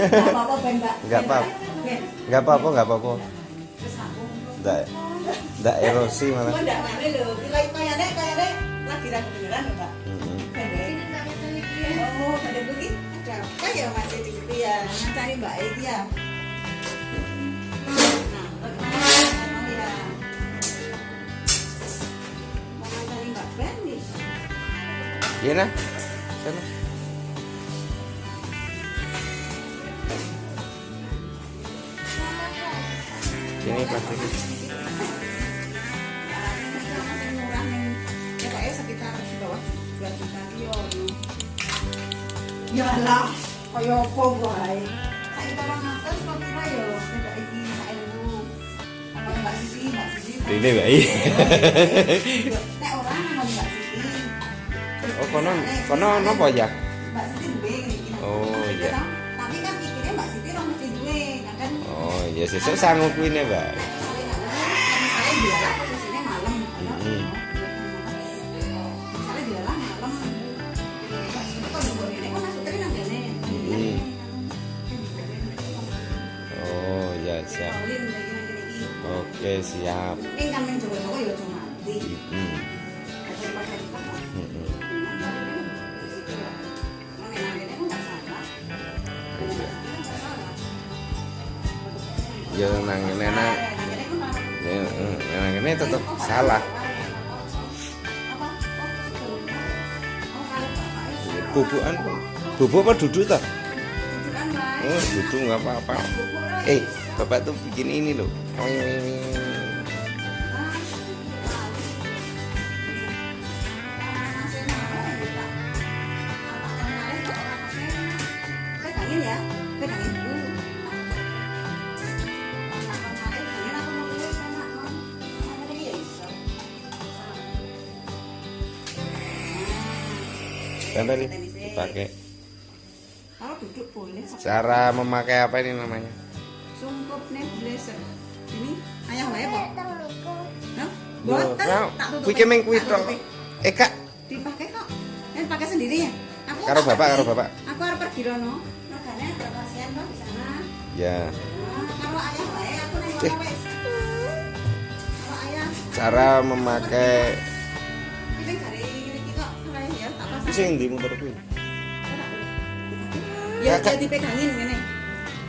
Enggak apa-apa, Ben, Mbak. Enggak apa-apa. Enggak apa-apa, enggak apa-apa. Enggak erosi malah. Enggak ngene lho. Kayaknya lagi ragu beneran lho, Pak. Oh, pada begini ada apa ya masih di situ ya? Cari Mbak Edi ya. Nah, mau ya. Mau cari Mbak Ben nih. Iya nah. Sana. Ini plastik. Kayaknya sekitar di bawah 2 juta yo. Ya lah, kaya apa wae. Saiki tolong ngatur kok kira yo, ndak iki sak ewu. Kalau Mbak Sisi. Ini Mbak I. Nek ora nang Mbak Sisi. Oh, kono napa ya? Mbak Sisi duwe iki. Oh, iya. Tapi kan pikirnya Mbak Sisi ora mesti duwe, ya kan. Oh, ya sesuk sangu kuwi ne, Mbak. Misalnya dialah posisinya malam. Misalnya dialah malam. Mbak Sisi kok nunggu ini kok masuk tadi nang gene. Oh, ya siap. Oke, siap. Ini kan yang Jawa-Jawa ya cuma mati. Ya nang nenek. Nang ini tetap salah. Bubukan. Bubuk apa duduk toh? Oh, duduk enggak apa-apa. Bapak tuh bikin ini loh. Pegangin ya, pegangin dulu. Kan tadi dipakai. Kalau duduk boleh. Cara memakai apa ini namanya? Sungkup nebulizer. Ini ayah wae apa? Hah? Yo, Boten, tak tutup. kuwi meng kuwi tok. Kak, Dipakai kok. Pakai sendiri ya? Aku karo tak bapak, pergi. karo bapak. Aku harus pergi rono. Makanya ada pasien kok di sana. Ya. Nah, kalau ayah wae aku nang kono wis. Kalau ayah Cara memakai iki gare iki kok ayah ya tak pasang. sing ndi motor kuwi. Ya Kakak. jadi pegangin ngene.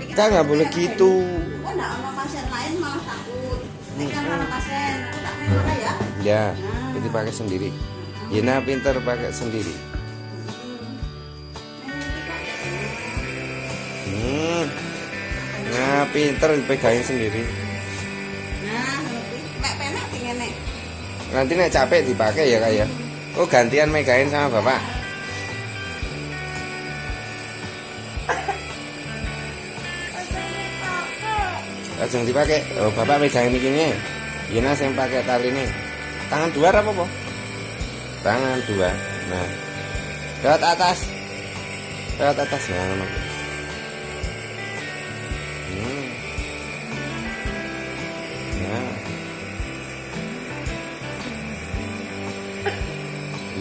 Kita nggak boleh gitu. Oh, enggak sama pasien lain malah takut. Nek kan sama pasien, aku tak marah ya. Ya, itu pakai sendiri. Yena pinter pakai sendiri. Nah, pinter dipegangin sendiri. Nah, mek penak di ngene. Nanti nek capek dipakai ya kayak. Oh, gantian megangin sama bapak. Langsung dipakai. Oh, bapak megangin ini. Yena yang pakai tali ini. Tangan dua apa po? Tangan dua. Nah, lewat atas. Lewat atas ya. Nah.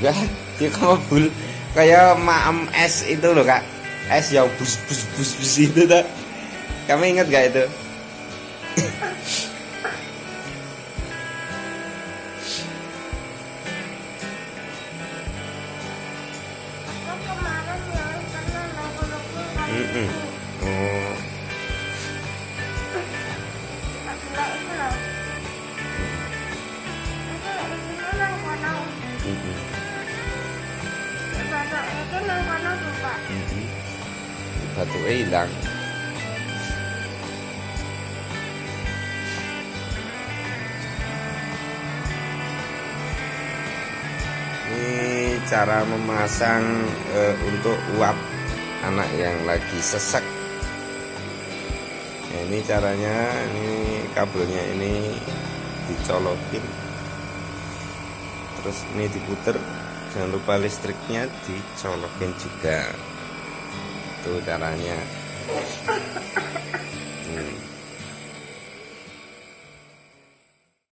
Enggak, dia kamu bul kayak maem es itu loh kak, es yang bus itu tak? Kamu ingat gak itu? Oh. Batuke hilang. Ini cara memasang untuk uap anak yang lagi sesek. Nah, ini caranya, ini kabelnya ini dicolokin, terus ini diputer. Jangan lupa listriknya dicolokin juga. Itu caranya.